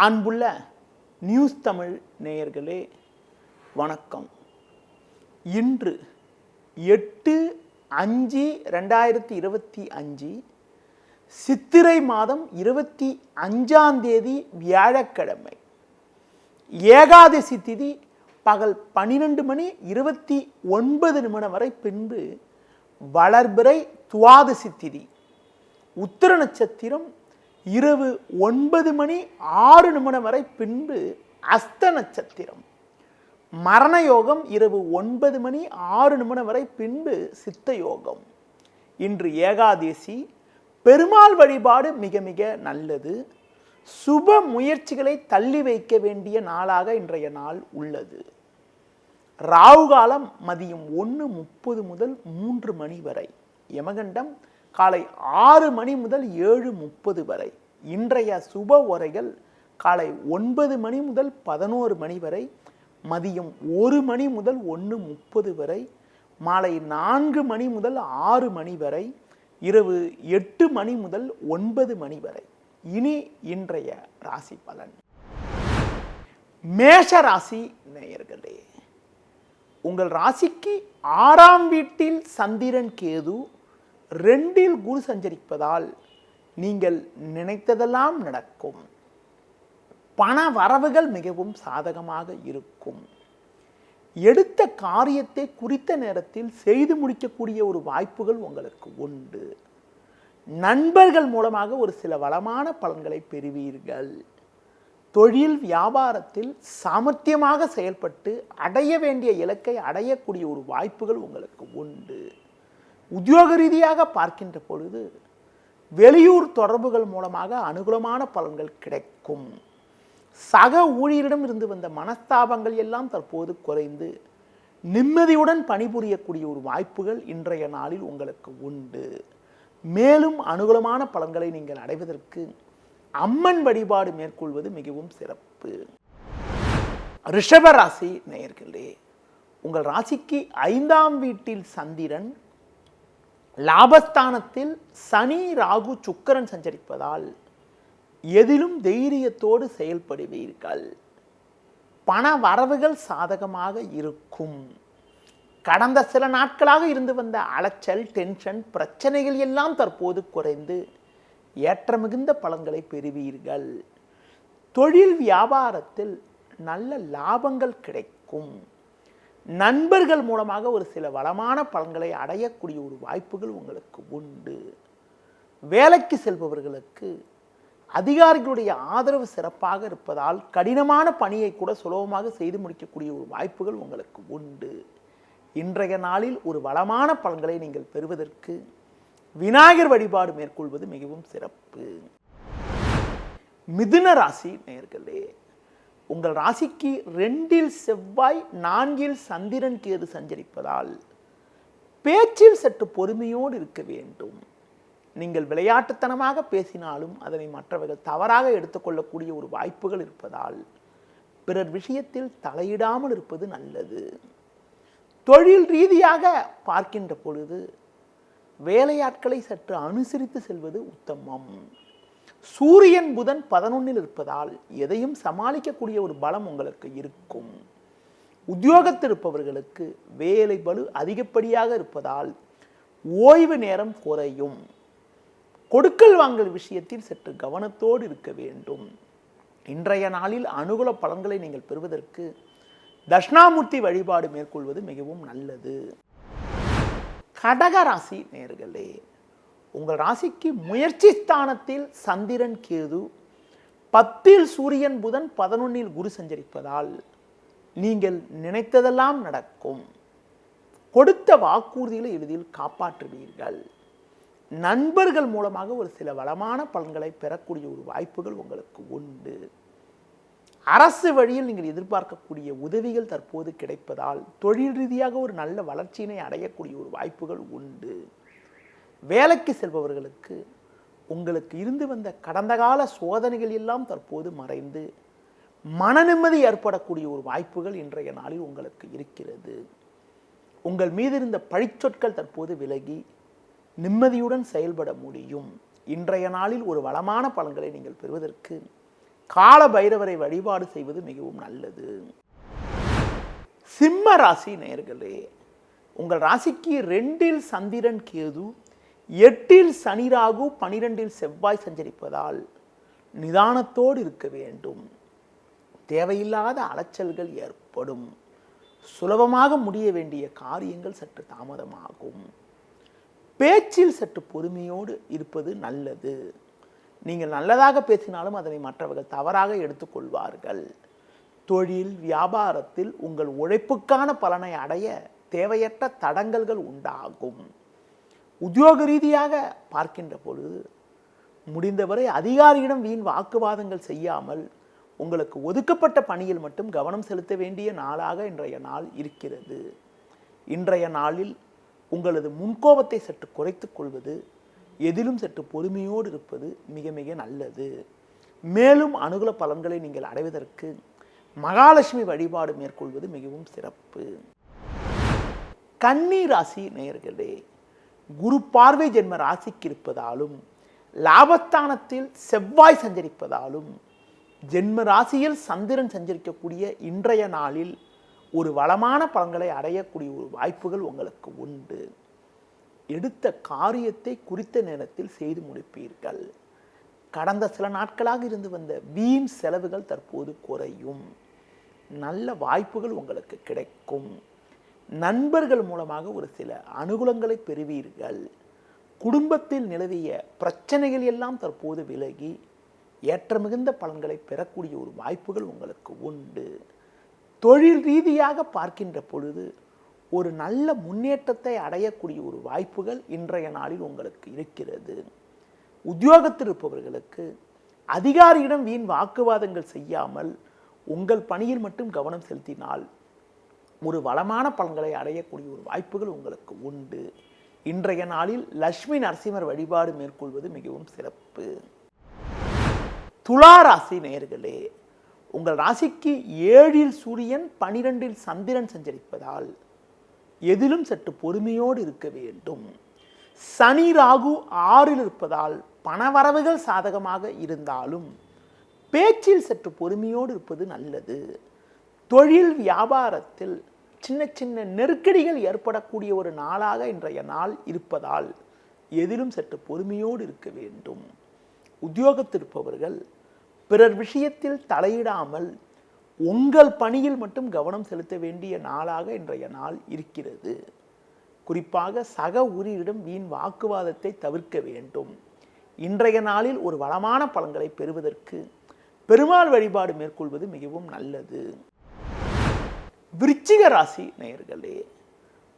அன்புள்ள நியூஸ் தமிழ் நேயர்களே வணக்கம். இன்று 8/5/2025 சித்திரை மாதம் 25ஆம் தேதி வியாழக்கிழமை. ஏகாதசி திதி பகல் 12:29 வரை, பின்பு வளர்பிறை துவாதசி திதி. உத்திர நட்சத்திரம் இரவு 9:06 வரை, பின்பு அஸ்த நட்சத்திரம். மரண யோகம் இரவு 9:06 வரை, பின்பு சித்த யோகம். இன்று ஏகாதசி. பெருமாள் வழிபாடு மிக மிக நல்லது. சுப முயற்சிகளை தள்ளி வைக்க வேண்டிய நாளாக இன்றைய நாள் உள்ளது. ராகு காலம் மதியம் 1:30 முதல் 3 மணி வரை. யமகண்டம் காலை 6 மணி முதல் 7:30 வரை. இன்றைய சுப உரைகள் காலை 9 மணி முதல் 11 மணி வரை, மதியம் 1 மணி முதல் 1:30 வரை, மாலை 4 மணி முதல் 6 மணி வரை, இரவு 8 மணி முதல் 9 மணி வரை. இனி இன்றைய ராசி பலன். மேஷ ராசி நேயர்களே, உங்கள் ராசிக்கு 6ஆம் வீட்டில் சந்திரன் கேது, 2இல் குரு சஞ்சரிப்பதால் நீங்கள் நினைத்ததெல்லாம் நடக்கும். பண வரவுகள் மிகவும் சாதகமாக இருக்கும். எடுத்த காரியத்தை குறித்த நேரத்தில் செய்து முடிக்கக்கூடிய ஒரு வாய்ப்புகள் உங்களுக்கு உண்டு. நண்பர்கள் மூலமாக ஒரு சில வளமான பலன்களை பெறுவீர்கள். தொழில் வியாபாரத்தில் சாமர்த்தியமாக செயல்பட்டு அடைய வேண்டிய இலக்கை அடையக்கூடிய ஒரு வாய்ப்புகள் உங்களுக்கு உண்டு. உத்தியோக ரீதியாக பார்க்கின்ற பொழுது வெளியூர் தொடர்புகள் மூலமாக அனுகூலமான பலன்கள் கிடைக்கும். சக ஊழியரிடம் இருந்து வந்த மனஸ்தாபங்கள் எல்லாம் தற்போது குறைந்து நிம்மதியுடன் பணிபுரியக்கூடிய ஒரு வாய்ப்புகள் இன்றைய நாளில் உங்களுக்கு உண்டு. மேலும் அனுகூலமான பலன்களை நீங்கள் அடைவதற்கு அம்மன் வழிபாடு மேற்கொள்வது மிகவும் சிறப்பு. ரிஷப ராசி நேயர்களே, உங்கள் ராசிக்கு 5ஆம் வீட்டில் சந்திரன், லாபஸ்தானத்தில் சனி, ராகு, சுக்கிரன் சஞ்சரிப்பதால் எதிலும் தைரியத்தோடு செயல்படுவீர்கள். பண வரவுகள் சாதகமாக இருக்கும். கடந்த சில நாட்களாக இருந்து வந்த அலைச்சல், டென்ஷன், பிரச்சனைகள் எல்லாம் தற்போது குறைந்து ஏற்ற மிகுந்த பலன்களை பெறுவீர்கள். தொழில் வியாபாரத்தில் நல்ல லாபங்கள் கிடைக்கும். நண்பர்கள் மூலமாக ஒரு சில வளமான பலன்களை அடையக்கூடிய ஒரு வாய்ப்புகள் உங்களுக்கு உண்டு. வேலைக்கு செல்பவர்களுக்கு அதிகாரிகளுடைய ஆதரவு சிறப்பாக இருப்பதால் கடினமான பணியை கூட சுலபமாக செய்து முடிக்கக்கூடிய ஒரு வாய்ப்புகள் உங்களுக்கு உண்டு. இன்றைய நாளில் ஒரு வளமான பலன்களை நீங்கள் பெறுவதற்கு விநாயகர் வழிபாடு மேற்கொள்வது மிகவும் சிறப்பு. மிதுன ராசி நேயர்களே, உங்கள் ராசிக்கு 2இல் செவ்வாய், 4இல் சந்திரன் கேது சஞ்சரிப்பதால் பேச்சில் சற்று பொறுமையோடு இருக்க வேண்டும். நீங்கள் விளையாட்டுத்தனமாக பேசினாலும் அதனை மற்றவர்கள் தவறாக எடுத்துக்கொள்ளக்கூடிய ஒரு வாய்ப்புகள் இருப்பதால் பிறர் விஷயத்தில் தலையிடாமல் இருப்பது நல்லது. தொழில் ரீதியாக பார்க்கின்ற பொழுது வேலையாட்களை சற்று அனுசரித்து செல்வது உத்தமம். சூரியன் புதன் 11இல் இருப்பதால் எதையும் சமாளிக்கக்கூடிய ஒரு பலம் உங்களுக்கு இருக்கும். உத்தியோகத்தில் இருப்பவர்களுக்கு வேலை பளு அதிகப்படியாக இருப்பதால் ஓய்வு நேரம் குறையும். கொடுக்கல் வாங்கல் விஷயத்தில் சற்று கவனத்தோடு இருக்க வேண்டும். இன்றைய நாளில் அனுகூல பலன்களை நீங்கள் பெறுவதற்கு தட்சிணாமூர்த்தி வழிபாடு மேற்கொள்வது மிகவும் நல்லது. கடக ராசி நேயர்களே, உங்கள் ராசிக்கு முயற்சி ஸ்தானத்தில் சந்திரன் கேது, 10இல் சூரியன் புதன், 11இல் குரு சஞ்சரிப்பதால் நீங்கள் நினைத்ததெல்லாம் நடக்கும். கொடுத்த வாக்குறுதிகளை எளிதில் காப்பாற்றுவீர்கள். நண்பர்கள் மூலமாக ஒரு சில வளமான பலன்களை பெறக்கூடிய ஒரு வாய்ப்புகள் உங்களுக்கு உண்டு. அரசு வழியில் நீங்கள் எதிர்பார்க்கக்கூடிய உதவிகள் தற்போது கிடைப்பதால் தொழில் ரீதியாக ஒரு நல்ல வளர்ச்சியினை அடையக்கூடிய ஒரு வாய்ப்புகள் உண்டு. வேலைக்கு செல்பவர்களுக்கு உங்களுக்கு இருந்து வந்த கடந்த கால சோதனைகள் எல்லாம் தற்போது மறைந்து மன நிம்மதி ஏற்படக்கூடிய ஒரு வாய்ப்புகள் இன்றைய நாளில் உங்களுக்கு இருக்கிறது. உங்கள் மீது இருந்த பழிச்சொற்கள் தற்போது விலகி நிம்மதியுடன் செயல்பட முடியும். இன்றைய நாளில் ஒரு வளமான பலன்களை நீங்கள் பெறுவதற்கு கால பைரவரை வழிபாடு செய்வது மிகவும் நல்லது. சிம்ம ராசி நேயர்களே, உங்கள் ராசிக்கு 2இல் சந்திரன் கேது, 8இல் சனி ராகு, 12இல் செவ்வாய் சஞ்சரிப்பதால் நிதானத்தோடு இருக்க வேண்டும். தேவையில்லாத அலைச்சல்கள் ஏற்படும். சுலபமாக முடிய வேண்டிய காரியங்கள் சற்று தாமதமாகும். பேச்சில் சற்று பொறுமையோடு இருப்பது நல்லது. நீங்கள் நல்லதாக பேசினாலும் அதனை மற்றவர்கள் தவறாக எடுத்துக்கொள்வார்கள். தொழில் வியாபாரத்தில் உங்கள் உழைப்புக்கான பலனை அடைய தேவையற்ற தடங்கல்கள் உண்டாகும். உத்தியோக ரீதியாக பார்க்கின்ற பொழுது முடிந்தவரை அதிகாரியிடம் வீண் வாக்குவாதங்கள் செய்யாமல் உங்களுக்கு ஒதுக்கப்பட்ட பணியில் மட்டும் கவனம் செலுத்த வேண்டிய நாளாக இன்றைய நாள் இருக்கிறது. இன்றைய நாளில் உங்களது முன்கோபத்தை சற்று குறைத்துக் கொள்வது, எதிலும் சற்று பொறுமையோடு இருப்பது மிக மிக நல்லது. மேலும் அனுகூல பலன்களை நீங்கள் அடைவதற்கு மகாலட்சுமி வழிபாடு மேற்கொள்வது மிகவும் சிறப்பு. கன்னி ராசி நேயர்களே, குரு பார்வை ஜென்ம ராசிக்கு இருப்பதாலும் லாபஸ்தானத்தில் செவ்வாய் சஞ்சரிப்பதாலும் ஜென்ம ராசியில் சந்திரன் சஞ்சரிக்கக்கூடிய இன்றைய நாளில் ஒரு வளமான பலன்களை அடையக்கூடிய ஒரு வாய்ப்புகள் உங்களுக்கு உண்டு. எடுத்த காரியத்தை குறித்த நேரத்தில் செய்து முடிப்பீர்கள். கடந்த சில நாட்களாக இருந்து வந்த வீண் செலவுகள் தற்போது குறையும். நல்ல வாய்ப்புகள் உங்களுக்கு கிடைக்கும். நண்பர்கள் மூலமாக ஒரு சில அனுகூலங்களை பெறுவீர்கள். குடும்பத்தில் நிலவிய பிரச்சனைகள் எல்லாம் தற்போது விலகி ஏற்ற மிகுந்த பலன்களை பெறக்கூடிய ஒரு வாய்ப்புகள் உங்களுக்கு உண்டு. தொழில் ரீதியாக பார்க்கின்ற பொழுது ஒரு நல்ல முன்னேற்றத்தை அடையக்கூடிய ஒரு வாய்ப்புகள் இன்றைய நாளில் உங்களுக்கு இருக்கிறது. உத்தியோகத்தில் இருப்பவர்களுக்கு அதிகாரியிடம் வீண் வாக்குவாதங்கள் செய்யாமல் உங்கள் பணியில் மட்டும் கவனம் செலுத்தினால் ஒரு வளமான பலன்களை அடையக்கூடிய ஒரு வாய்ப்புகள் உங்களுக்கு உண்டு. இன்றைய நாளில் லட்சுமி நரசிம்மர் வழிபாடு மேற்கொள்வது மிகவும் சிறப்பு. துலா ராசி நேயர்களே, உங்கள் ராசிக்கு 7இல் சூரியன் 12இல் சந்திரன் சஞ்சரிப்பதால் எதிலும் சற்று பொறுமையோடு இருக்க வேண்டும். சனி ராகு 6இல் இருப்பதால் பணவரவுகள் சாதகமாக இருந்தாலும் பேச்சில் சற்று பொறுமையோடு இருப்பது நல்லது. தொழில் வியாபாரத்தில் சின்ன சின்ன நெருக்கடிகள் ஏற்படக்கூடிய ஒரு நாளாக இன்றைய நாள் இருப்பதால் எதிலும் சற்று பொறுமையோடு இருக்க வேண்டும். உத்தியோகத்தில் இருப்பவர்கள் பிறர் விஷயத்தில் தலையிடாமல் உங்கள் பணியில் மட்டும் கவனம் செலுத்த வேண்டிய நாளாக இன்றைய நாள் இருக்கிறது. குறிப்பாக சக ஊழியரிடம் வீண் வாக்குவாதத்தை தவிர்க்க வேண்டும். இன்றைய நாளில் ஒரு வளமான பலன்களை பெறுவதற்கு பெருமாள் வழிபாடு மேற்கொள்வது மிகவும் நல்லது. விருச்சிக ராசி நேயர்களே,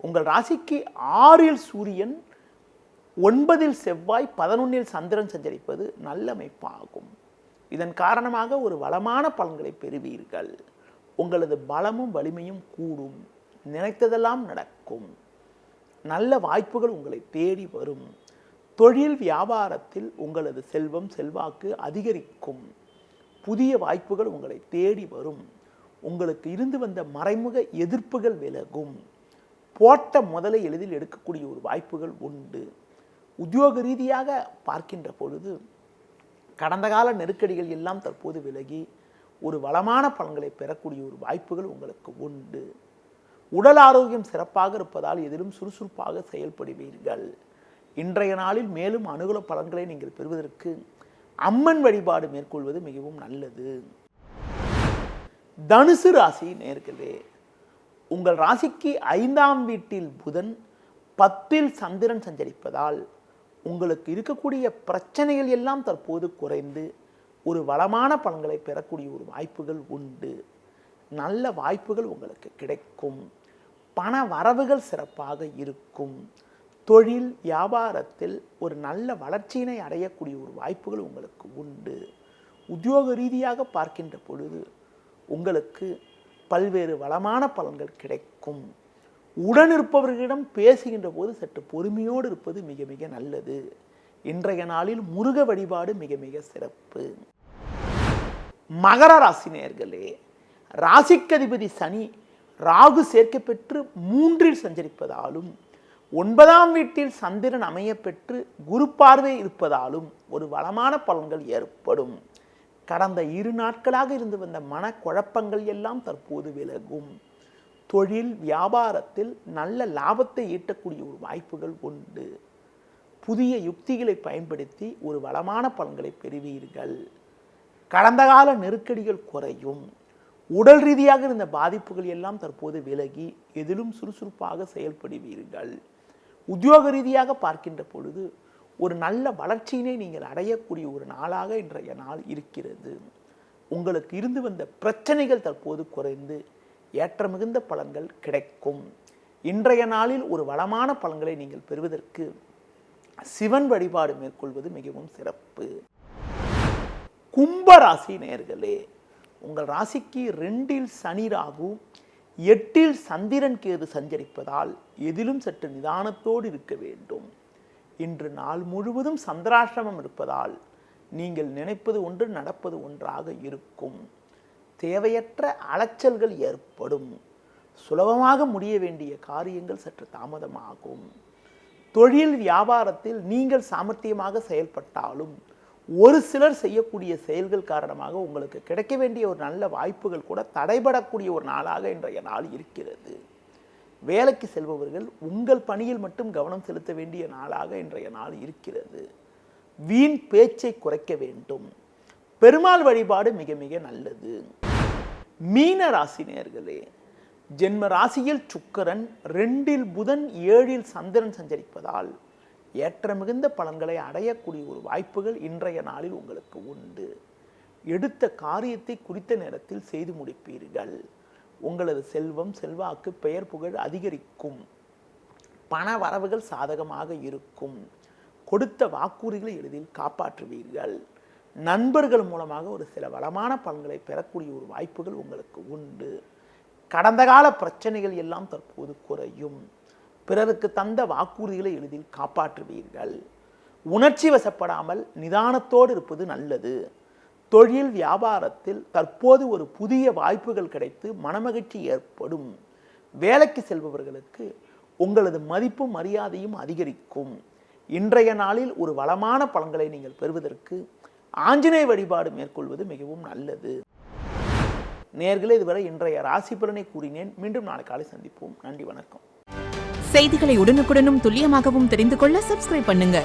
உங்கள் ராசிக்கு 6இல் சூரியன் 9இல் செவ்வாய் 11இல் சந்திரன் சஞ்சரிப்பது நல்ல அமைப்பாகும். இதன் காரணமாக ஒரு வளமான பலன்களை பெறுவீர்கள். உங்களது பலமும் வலிமையும் கூடும். நினைத்ததெல்லாம் நடக்கும். நல்ல வாய்ப்புகள் உங்களை தேடி வரும். தொழில் வியாபாரத்தில் உங்களது செல்வம் செல்வாக்கு அதிகரிக்கும். புதிய வாய்ப்புகள் உங்களை தேடி வரும். உங்களுக்கு இருந்து வந்த மறைமுக எதிர்ப்புகள் விலகும். போட்ட முதலை எளிதில் எடுக்கக்கூடிய ஒரு வாய்ப்புகள் உண்டு. உத்தியோக ரீதியாக பார்க்கின்ற பொழுது கடந்த கால நெருக்கடிகள் எல்லாம் தற்போது விலகி ஒரு வளமான பலன்களை பெறக்கூடிய ஒரு வாய்ப்புகள் உங்களுக்கு உண்டு. உடல் ஆரோக்கியம் சிறப்பாக இருப்பதால் எதிலும் சுறுசுறுப்பாக செயல்படுவீர்கள். இன்றைய நாளில் மேலும் அனுகூல பலன்களை நீங்கள் பெறுவதற்கு அம்மன் வழிபாடு மேற்கொள்வது மிகவும் நல்லது. தனுசு ராசி நேயர்களே, உங்கள் ராசிக்கு 5ஆம் வீட்டில் புதன் 10இல் சந்திரன் சஞ்சரிப்பதால் உங்களுக்கு இருக்கக்கூடிய பிரச்சனைகள் எல்லாம் தற்போது குறைந்து ஒரு வளமான பலன்களை பெறக்கூடிய ஒரு வாய்ப்புகள் உண்டு. நல்ல வாய்ப்புகள் உங்களுக்கு கிடைக்கும். பண வரவுகள் சிறப்பாக இருக்கும். தொழில் வியாபாரத்தில் ஒரு நல்ல வளர்ச்சியினை அடையக்கூடிய ஒரு வாய்ப்புகள் உங்களுக்கு உண்டு. உத்தியோக ரீதியாக பார்க்கின்ற பொழுது உங்களுக்கு பல்வேறு வளமான பலன்கள் கிடைக்கும். உடனிருப்பவர்களிடம் பேசுகின்ற போது சற்று பொறுமையோடு இருப்பது மிக மிக நல்லது. இன்றைய நாளில் முருக வழிபாடு மிக மிக சிறப்பு. மகர ராசி நேயர்களே, ராசிக்கதிபதி சனி ராகு சேர்க்கை பெற்று 3இல் சஞ்சரிப்பதாலும் 9ஆம் வீட்டில் சந்திரன் அமைய பெற்று குரு பார்வை இருப்பதாலும் ஒரு வளமான பலன்கள் ஏற்படும். கடந்த 2 நாட்களாக இருந்து வந்த மனக்குழப்பங்கள் எல்லாம் தற்போது விலகும். தொழில் வியாபாரத்தில் நல்ல லாபத்தை ஈட்டக்கூடிய ஒரு வாய்ப்புகள் உண்டு. புதிய யுக்திகளை பயன்படுத்தி ஒரு வளமான பலன்களை பெறுவீர்கள். கடந்த கால நெருக்கடிகள் குறையும். உடல் ரீதியாக இருந்த பாதிப்புகள் எல்லாம் தற்போது விலகி எதிலும் சுறுசுறுப்பாக செயல்படுவீர்கள். உத்தியோக ரீதியாக பார்க்கின்ற பொழுது ஒரு நல்ல வளர்ச்சியினை நீங்கள் அடையக்கூடிய ஒரு நாளாக இன்றைய நாள் இருக்கிறது. உங்களுக்கு இருந்து வந்த பிரச்சனைகள் தற்போது குறைந்து ஏற்ற மிகுந்த பலன்கள் கிடைக்கும். இன்றைய நாளில் ஒரு வளமான பலன்களை நீங்கள் பெறுவதற்கு சிவன் வழிபாடு மேற்கொள்வது மிகவும் சிறப்பு. கும்ப ராசி நேயர்களே, உங்கள் ராசிக்கு 2இல் சனி ராகு 8இல் சந்திரன் கேது சஞ்சரிப்பதால் எதிலும் சற்று நிதானத்தோடு இருக்க வேண்டும். இன்று நாள் முழுவதும் சந்திராஷ்டமம் இருப்பதால் நீங்கள் நினைப்பது ஒன்று நடப்பது ஒன்றாக இருக்கும். தேவையற்ற அலைச்சல்கள் ஏற்படும். சுலபமாக முடிய வேண்டிய காரியங்கள் சற்று தாமதமாகும். தொழில் வியாபாரத்தில் நீங்கள் சாமர்த்தியமாக செயல்பட்டாலும் ஒரு சிலர் செய்யக்கூடிய செயல்கள் காரணமாக உங்களுக்கு கிடைக்க வேண்டிய ஒரு நல்ல வாய்ப்புகள் கூட தடைபடக்கூடிய ஒரு நாளாக இன்றைய நாள் இருக்கிறது. வேலைக்கு செல்பவர்கள் உங்கள் பணியில் மட்டும் கவனம் செலுத்த வேண்டிய நாளாக இன்றைய நாள் இருக்கிறது. வீண் பேச்சை குறைக்க வேண்டும். பெருமாள் வழிபாடு மிக மிக நல்லது. மீன ராசி நேயர்களே, ஜென்ம ராசியில் சுக்கிரன் 2இல் புதன் 7இல் சந்திரன் சஞ்சரிப்பதால் ஏற்ற மிகுந்த பலன்களை அடையக்கூடிய ஒரு வாய்ப்புகள் இன்றைய நாளில் உங்களுக்கு உண்டு. எடுத்த காரியத்தை குறித்த நேரத்தில் செய்து முடிப்பீர்கள். உங்களது செல்வம் செல்வாக்கு பெயர் புகழ் அதிகரிக்கும். பண வரவுகள் சாதகமாக இருக்கும். கொடுத்த வாக்குறுதிகளை எளிதில் காப்பாற்றுவீர்கள். நண்பர்கள் மூலமாக ஒரு சில வளமான பலன்களை பெறக்கூடிய ஒரு வாய்ப்புகள் உங்களுக்கு உண்டு. கடந்த கால பிரச்சனைகள் எல்லாம் தற்போது குறையும். பிறருக்கு தந்த வாக்குறுதிகளை எளிதில் காப்பாற்றுவீர்கள். உணர்ச்சி வசப்படாமல் நிதானத்தோடு இருப்பது நல்லது. தொழில் வியாபாரத்தில் தற்போது ஒரு புதிய வாய்ப்புகள் கிடைத்து மனமகிழ்ச்சி ஏற்படும். வேலைக்கு செல்பவர்களுக்கு உங்களது மதிப்பும் மரியாதையும் அதிகரிக்கும். இன்றைய நாளில் ஒரு வளமான பலன்களை நீங்கள் பெறுவதற்கு ஆஞ்சநேய வழிபாடு மேற்கொள்வது மிகவும் நல்லது. நேயர்களே, இதுவரை இன்றைய ராசி பலனை கூறினேன். மீண்டும் நாளை காலை சந்திப்போம். நன்றி, வணக்கம். செய்திகளை உடனுக்குடனும் துல்லியமாகவும் தெரிந்து கொள்ள சப்ஸ்கிரைப் பண்ணுங்க.